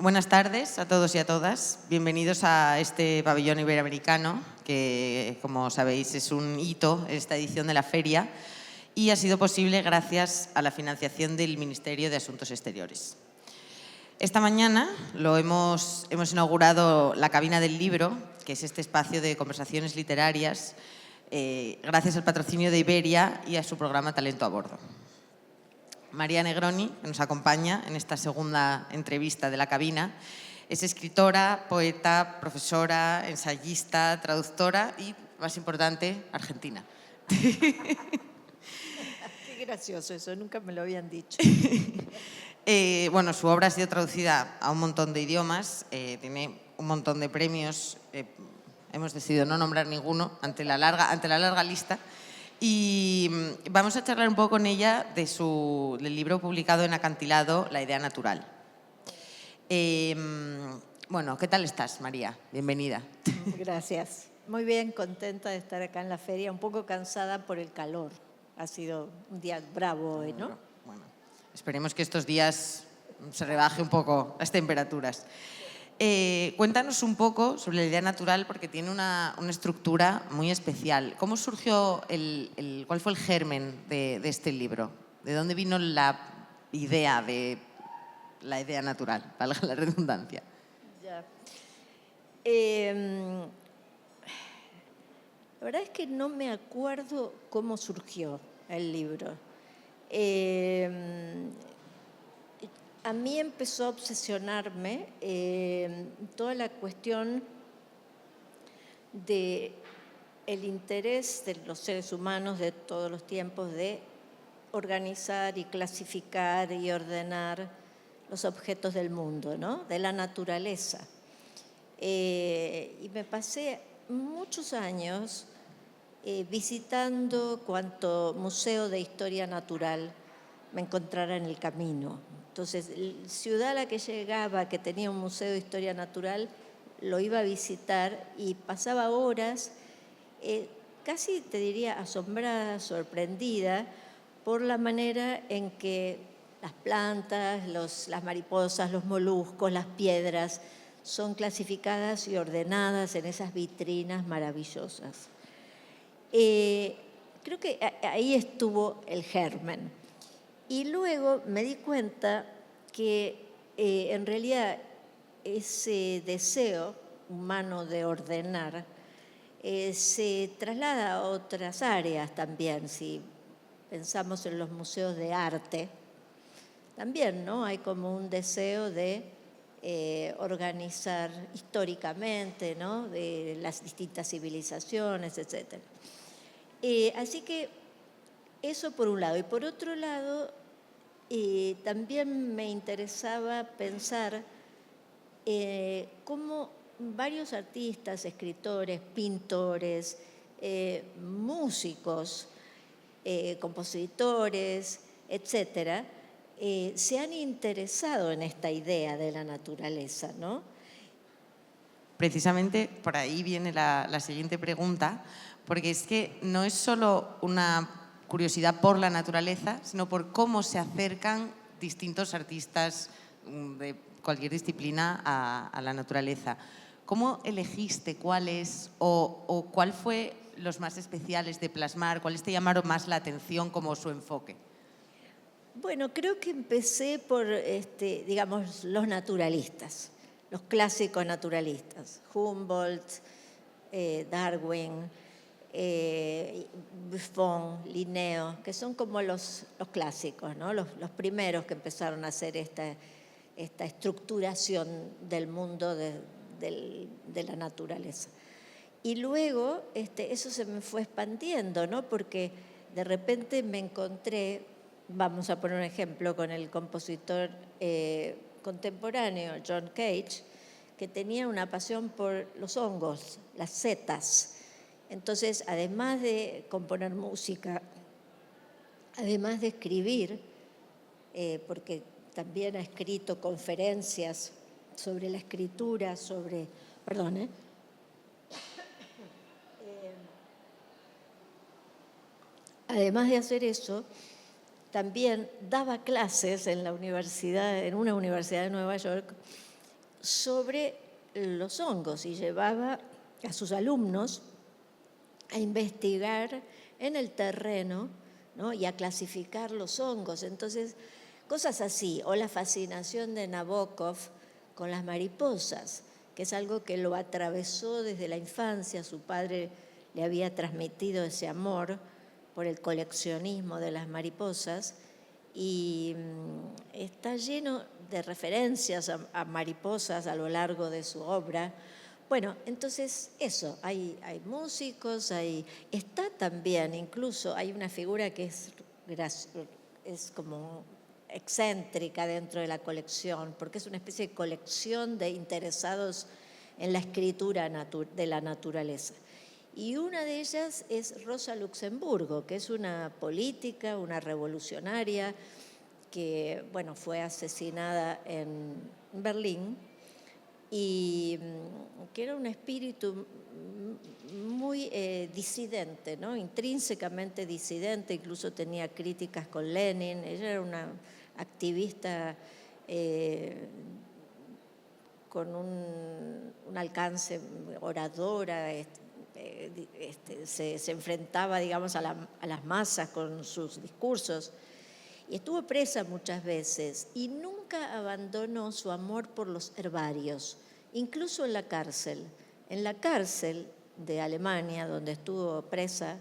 Buenas tardes a todos y a todas. Bienvenidos a este pabellón iberoamericano, que, como sabéis, es un hito en esta edición de la feria y ha sido posible gracias a la financiación del Ministerio de Asuntos Exteriores. Esta mañana hemos inaugurado la Cabina del Libro, que es este espacio de conversaciones literarias, gracias al patrocinio de Iberia y a su programa Talento a Bordo. María Negroni, que nos acompaña en esta segunda entrevista de la cabina, es escritora, poeta, profesora, ensayista, traductora y, más importante, argentina. Qué gracioso eso, nunca me lo habían dicho. Bueno, su obra ha sido traducida a un montón de idiomas, tiene un montón de premios, hemos decidido no nombrar ninguno ante la larga lista. Y vamos a charlar un poco con ella del libro publicado en Acantilado, La idea natural. Bueno, ¿qué tal estás, María? Bienvenida. Gracias. Muy bien, contenta de estar acá en la feria, un poco cansada por el calor. Ha sido un día bravo hoy, ¿no? Bueno, esperemos que estos días se rebaje un poco las temperaturas. Cuéntanos un poco sobre la idea natural, porque tiene una estructura muy especial. ¿Cómo surgió, cuál fue el germen de este libro? ¿De dónde vino la idea de la idea natural, valga la redundancia? Ya. La verdad es que no me acuerdo cómo surgió el libro. A mí empezó a obsesionarme toda la cuestión del interés de los seres humanos de todos los tiempos de organizar y clasificar y ordenar los objetos del mundo, ¿no? De la naturaleza. Y me pasé muchos años visitando cuanto museo de historia natural me encontrara en el camino. Entonces, ciudad a la que llegaba, que tenía un museo de historia natural, lo iba a visitar y pasaba horas, casi te diría asombrada, sorprendida, por la manera en que las plantas, las mariposas, los moluscos, las piedras, son clasificadas y ordenadas en esas vitrinas maravillosas. Creo que ahí estuvo el germen. Y luego me di cuenta que en realidad ese deseo humano de ordenar se traslada a otras áreas también. Si pensamos en los museos de arte, también, ¿no? Hay como un deseo de organizar históricamente, ¿no? De las distintas civilizaciones, etc. Así que eso por un lado. Y por otro lado, también me interesaba pensar cómo varios artistas, escritores, pintores, músicos, compositores, etcétera, se han interesado en esta idea de la naturaleza, ¿no? Precisamente por ahí viene la siguiente pregunta, porque es que no es solo una curiosidad por la naturaleza, sino por cómo se acercan distintos artistas de cualquier disciplina a la naturaleza. ¿Cómo elegiste cuáles o cuál fue los más especiales de plasmar? ¿Cuáles te llamaron más la atención como su enfoque? Bueno, creo que empecé por, digamos, los naturalistas, los clásicos naturalistas, Humboldt, Darwin, Buffon, Linneo, que son como los clásicos, ¿no? Los primeros que empezaron a hacer esta estructuración del mundo de la naturaleza. Y luego eso se me fue expandiendo, ¿no? Porque de repente me encontré, vamos a poner un ejemplo, con el compositor contemporáneo John Cage, que tenía una pasión por los hongos, las setas. Entonces, además de componer música, además de escribir, porque también ha escrito conferencias sobre la escritura, además de hacer eso, también daba clases en una universidad de Nueva York sobre los hongos y llevaba a sus alumnos a investigar en el terreno, ¿no? Y a clasificar los hongos. Entonces, cosas así, o la fascinación de Nabokov con las mariposas, que es algo que lo atravesó desde la infancia. Su padre le había transmitido ese amor por el coleccionismo de las mariposas y está lleno de referencias a mariposas a lo largo de su obra. Bueno, entonces eso, hay músicos, está también, incluso hay una figura que es como excéntrica dentro de la colección, porque es una especie de colección de interesados en la escritura de la naturaleza. Y una de ellas es Rosa Luxemburgo, que es una política, una revolucionaria, que bueno, fue asesinada en Berlín y que era un espíritu muy disidente, ¿no? Intrínsecamente disidente, incluso tenía críticas con Lenin. Ella era una activista con un alcance oradora, se enfrentaba, digamos, a las masas con sus discursos. Y estuvo presa muchas veces y nunca abandonó su amor por los herbarios, incluso en la cárcel. En la cárcel de Alemania, donde estuvo presa,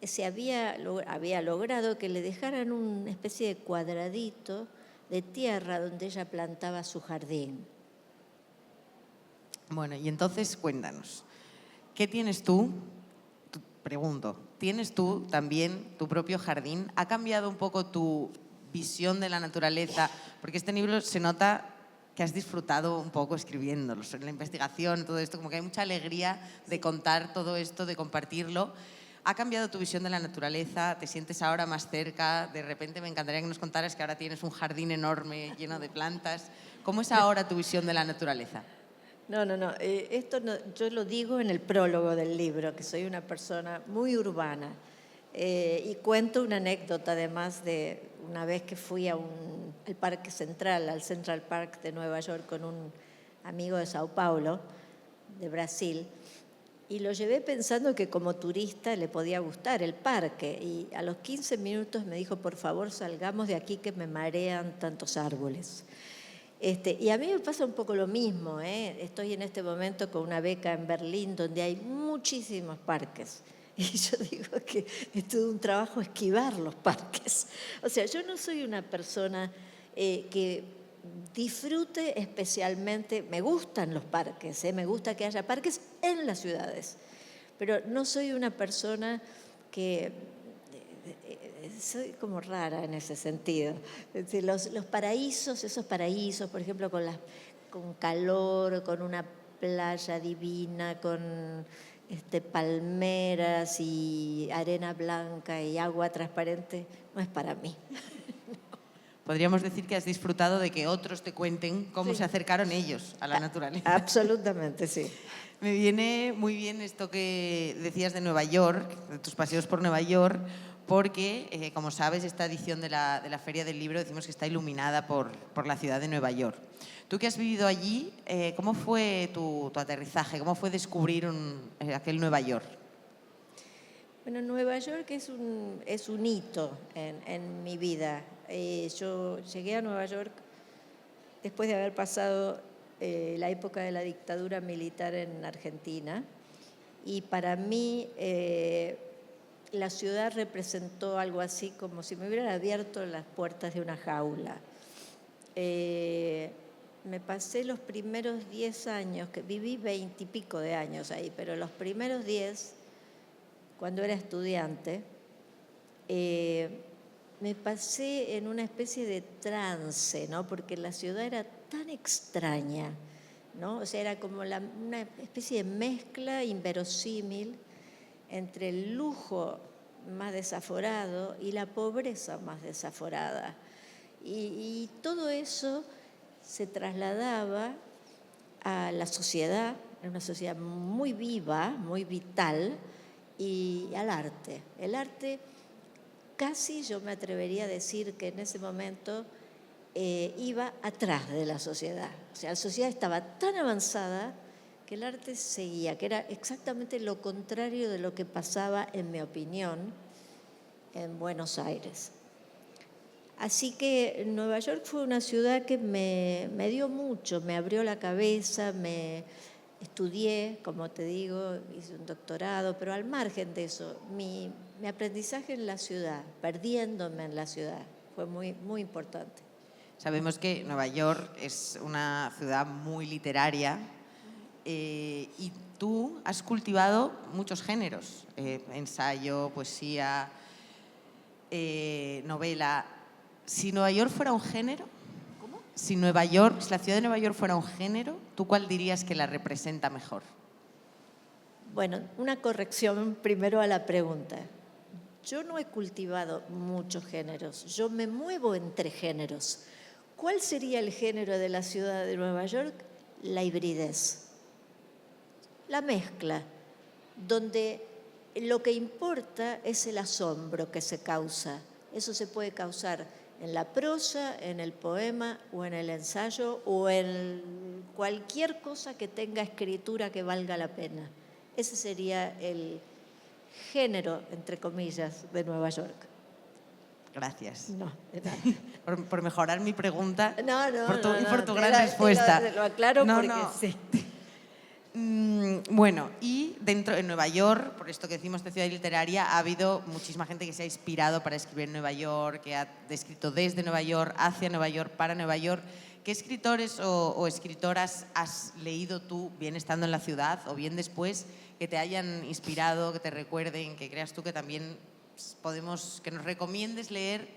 se había logrado que le dejaran una especie de cuadradito de tierra donde ella plantaba su jardín. Bueno, y entonces cuéntanos, ¿qué tienes tú? Pregunto, ¿tienes tú también tu propio jardín? ¿Ha cambiado un poco tu visión de la naturaleza? Porque este libro se nota que has disfrutado un poco escribiéndolo, en la investigación, todo esto, como que hay mucha alegría de contar todo esto, de compartirlo. ¿Ha cambiado tu visión de la naturaleza? ¿Te sientes ahora más cerca? De repente me encantaría que nos contaras que ahora tienes un jardín enorme lleno de plantas. ¿Cómo es ahora tu visión de la naturaleza? No. Esto yo lo digo en el prólogo del libro, que soy una persona muy urbana. Y cuento una anécdota además de una vez que fui al Parque Central, al Central Park de Nueva York con un amigo de Sao Paulo, de Brasil, y lo llevé pensando que como turista le podía gustar el parque. Y a los 15 minutos me dijo, por favor, salgamos de aquí que me marean tantos árboles. Y a mí me pasa un poco lo mismo, ¿eh? Estoy en este momento con una beca en Berlín donde hay muchísimos parques. Y yo digo que es todo un trabajo esquivar los parques. O sea, yo no soy una persona que disfrute especialmente, me gustan los parques, me gusta que haya parques en las ciudades, pero no soy una persona que... soy como rara en ese sentido. Los paraísos, esos paraísos, por ejemplo, con calor, con una playa divina, con palmeras y arena blanca y agua transparente, no es para mí. Podríamos decir que has disfrutado de que otros te cuenten cómo se acercaron ellos a la naturaleza. Absolutamente, sí. Me viene muy bien esto que decías de Nueva York, de tus paseos por Nueva York, porque, como sabes, esta edición de la Feria del Libro decimos que está iluminada por la ciudad de Nueva York. Tú que has vivido allí, ¿cómo fue tu aterrizaje? ¿Cómo fue descubrir aquel Nueva York? Bueno, Nueva York es un hito en mi vida. Yo llegué a Nueva York después de haber pasado la época de la dictadura militar en Argentina y para mí la ciudad representó algo así como si me hubieran abierto las puertas de una jaula. Me pasé los primeros 10 años, que viví 20 y pico de años ahí, pero los primeros 10, cuando era estudiante, me pasé en una especie de trance, ¿no? Porque la ciudad era tan extraña, ¿no? O sea, era como una especie de mezcla inverosímil entre el lujo más desaforado y la pobreza más desaforada. Y todo eso se trasladaba a la sociedad, era una sociedad muy viva, muy vital, y al arte. El arte casi yo me atrevería a decir que en ese momento iba atrás de la sociedad. O sea, la sociedad estaba tan avanzada que el arte seguía, que era exactamente lo contrario de lo que pasaba, en mi opinión, en Buenos Aires. Así que Nueva York fue una ciudad que me dio mucho, me abrió la cabeza, estudié, como te digo, hice un doctorado, pero al margen de eso, mi aprendizaje en la ciudad, perdiéndome en la ciudad, fue muy, muy importante. Sabemos que Nueva York es una ciudad muy literaria y tú has cultivado muchos géneros, ensayo, poesía, novela. Si Nueva York fuera un género, si la ciudad de Nueva York fuera un género, ¿tú cuál dirías que la representa mejor? Bueno, una corrección primero a la pregunta. Yo no he cultivado muchos géneros, yo me muevo entre géneros. ¿Cuál sería el género de la ciudad de Nueva York? La hibridez, la mezcla, donde lo que importa es el asombro que se causa. Eso se puede causar en la prosa, en el poema o en el ensayo o en cualquier cosa que tenga escritura que valga la pena. Ese sería el género, entre comillas, de Nueva York. Gracias. No, de nada. Por mejorar mi pregunta y por tu te gran respuesta. Te lo aclaro porque sí. Bueno, y en Nueva York, por esto que decimos de ciudad literaria, ha habido muchísima gente que se ha inspirado para escribir en Nueva York, que ha escrito desde Nueva York, hacia Nueva York, para Nueva York. ¿Qué escritores o escritoras has leído tú, bien estando en la ciudad o bien después, que te hayan inspirado, que te recuerden, que creas tú que también que nos recomiendes leer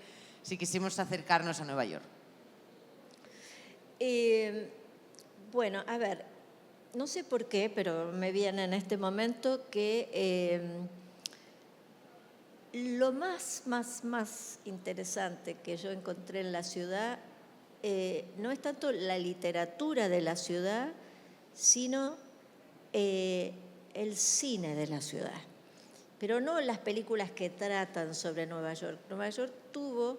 si quisiéramos acercarnos a Nueva York? Bueno, a ver, no sé por qué, pero me viene en este momento que lo más interesante que yo encontré en la ciudad no es tanto la literatura de la ciudad, sino el cine de la ciudad. Pero no las películas que tratan sobre Nueva York. Nueva York tuvo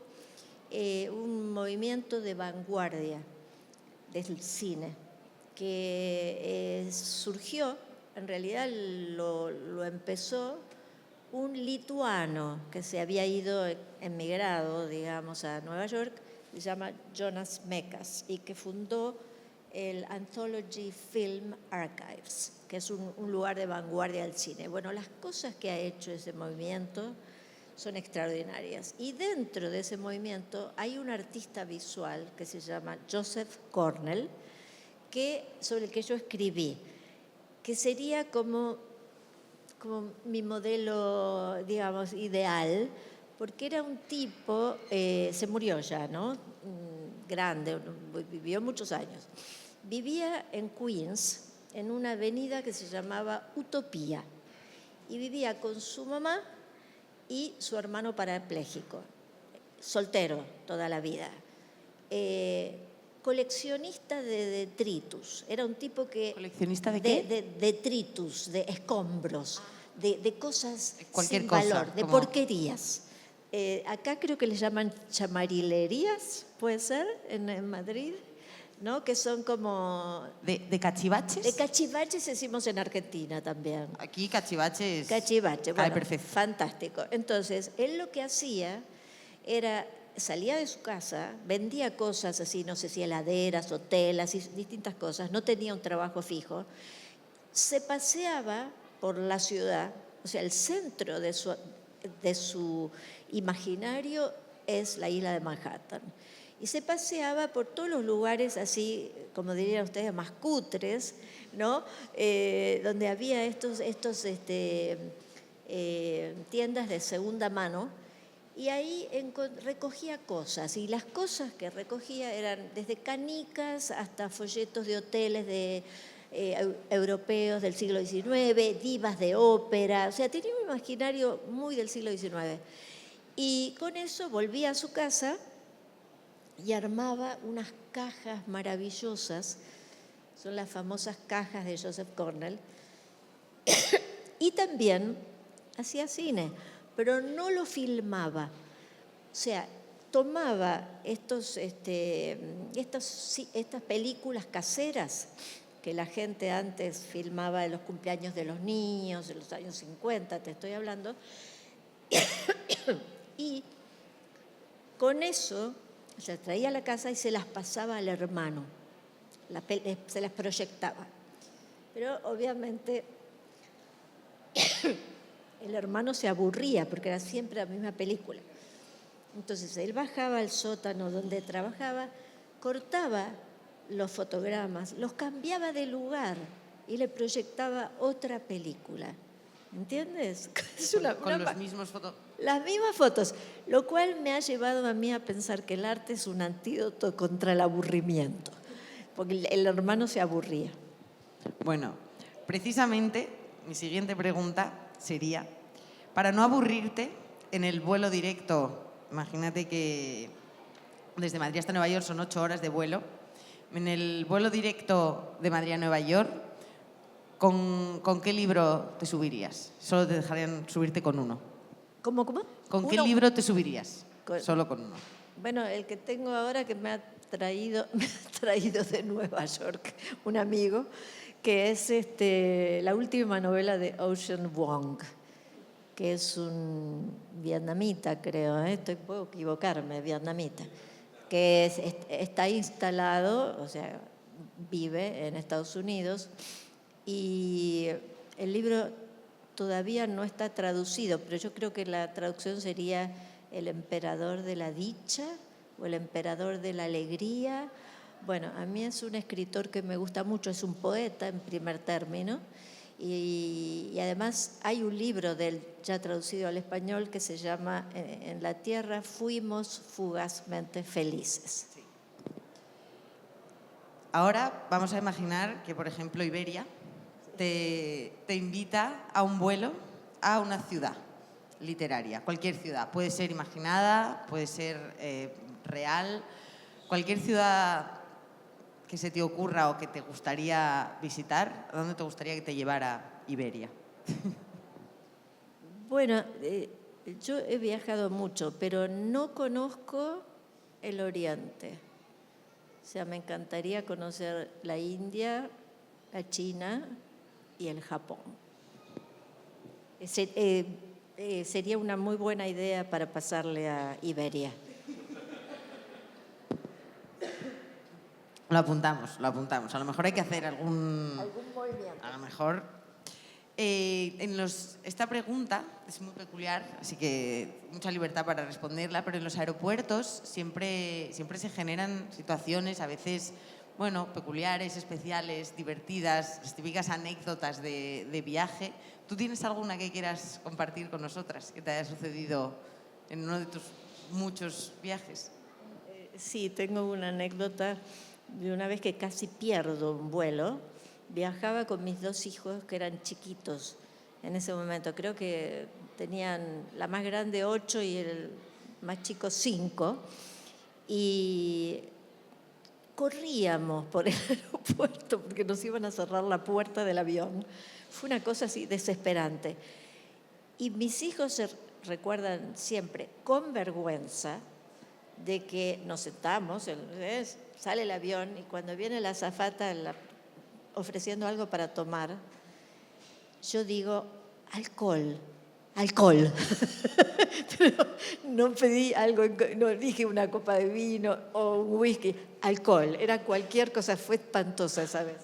un movimiento de vanguardia del cine que surgió, en realidad lo empezó un lituano que se había ido emigrado, digamos, a Nueva York, se llama Jonas Mekas, y que fundó el Anthology Film Archives, que es un lugar de vanguardia del cine. Bueno, las cosas que ha hecho ese movimiento son extraordinarias. Y dentro de ese movimiento hay un artista visual que se llama Joseph Cornell, sobre el que yo escribí, que sería como mi modelo, digamos, ideal, porque era un tipo, se murió ya, ¿no? Grande, vivió muchos años. Vivía en Queens, en una avenida que se llamaba Utopía, y vivía con su mamá y su hermano parapléjico, soltero toda la vida. Coleccionista de detritus. Era un tipo que... ¿Coleccionista de qué? De detritus, de escombros, de cosas cualquier sin cosa, valor, de porquerías. Acá creo que le llaman chamarilerías, puede ser, en Madrid, ¿no? Que son como... ¿De cachivaches? De cachivaches decimos en Argentina también. Aquí cachivaches... Cachivache, bueno, perfecto. fantástico. Entonces, él lo que hacía era... Salía de su casa, vendía cosas así, no sé si heladeras o telas y distintas cosas, no tenía un trabajo fijo, se paseaba por la ciudad, o sea, el centro de su imaginario es la isla de Manhattan, y se paseaba por todos los lugares así, como dirían ustedes, más cutres, ¿no? Donde había estos tiendas de segunda mano. Y ahí recogía cosas, y las cosas que recogía eran desde canicas hasta folletos de hoteles europeos del siglo XIX, divas de ópera, o sea, tenía un imaginario muy del siglo XIX. Y con eso volvía a su casa y armaba unas cajas maravillosas, son las famosas cajas de Joseph Cornell, y también hacía cine, pero no lo filmaba. O sea, tomaba estas películas caseras que la gente antes filmaba de los cumpleaños de los niños, de los años 50, te estoy hablando, y con eso se traía a la casa y se las pasaba al hermano, se las proyectaba. Pero obviamente el hermano se aburría porque era siempre la misma película. Entonces él bajaba al sótano donde trabajaba, cortaba los fotogramas, los cambiaba de lugar y le proyectaba otra película. ¿Entiendes? Con los mismos las mismas fotos, lo cual me ha llevado a mí a pensar que el arte es un antídoto contra el aburrimiento, porque el hermano se aburría. Bueno, precisamente mi siguiente pregunta sería, para no aburrirte, en el vuelo directo, imagínate que desde Madrid hasta Nueva York son 8 horas de vuelo, en el vuelo directo de Madrid a Nueva York, ¿con qué libro te subirías? Solo te dejarían subirte con uno. ¿Cómo? ¿Con qué libro te subirías? Solo con uno. Bueno, el que tengo ahora que me ha traído de Nueva York un amigo, que es la última novela de Ocean Vuong, que es un vietnamita, creo, puedo equivocarme, vietnamita, que está instalado, o sea, vive en Estados Unidos, y el libro todavía no está traducido, pero yo creo que la traducción sería El emperador de la dicha o El emperador de la alegría. Bueno, a mí es un escritor que me gusta mucho, es un poeta en primer término, y además hay un libro de él ya traducido al español que se llama En la tierra fuimos fugazmente felices. Sí. Ahora vamos a imaginar que, por ejemplo, Iberia te invita a un vuelo a una ciudad literaria, cualquier ciudad. Puede ser imaginada, puede ser real, cualquier ciudad que se te ocurra o que te gustaría visitar. ¿A dónde te gustaría que te llevara Iberia? Bueno, yo he viajado mucho, pero no conozco el Oriente. O sea, me encantaría conocer la India, la China y el Japón. Sería una muy buena idea para pasarle a Iberia. Lo apuntamos. A lo mejor hay que hacer algún movimiento. A lo mejor. Esta pregunta es muy peculiar, así que mucha libertad para responderla, pero en los aeropuertos siempre se generan situaciones, a veces, bueno, peculiares, especiales, divertidas, las típicas anécdotas de viaje. ¿Tú tienes alguna que quieras compartir con nosotras que te haya sucedido en uno de tus muchos viajes? Sí, tengo una anécdota de una vez que casi pierdo un vuelo. Viajaba con mis 2 hijos que eran chiquitos en ese momento. Creo que tenían la más grande 8 y el más chico 5. Y corríamos por el aeropuerto porque nos iban a cerrar la puerta del avión. Fue una cosa así desesperante. Y mis hijos se recuerdan siempre con vergüenza de que nos sentamos, sale el avión y cuando viene la azafata ofreciendo algo para tomar, yo digo, alcohol. Pero no pedí algo, no dije una copa de vino o un whisky, alcohol. Era cualquier cosa, fue espantosa esa vez.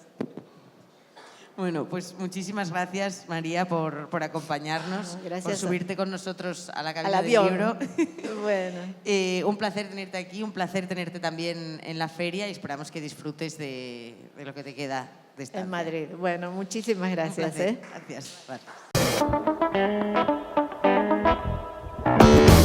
Bueno, pues muchísimas gracias, María, por acompañarnos, por subirte con nosotros a la cabina del libro. Bueno. Un placer tenerte aquí, un placer tenerte también en la feria y esperamos que disfrutes de lo que te queda de estancia. En Madrid. Bueno, muchísimas gracias. Gracias.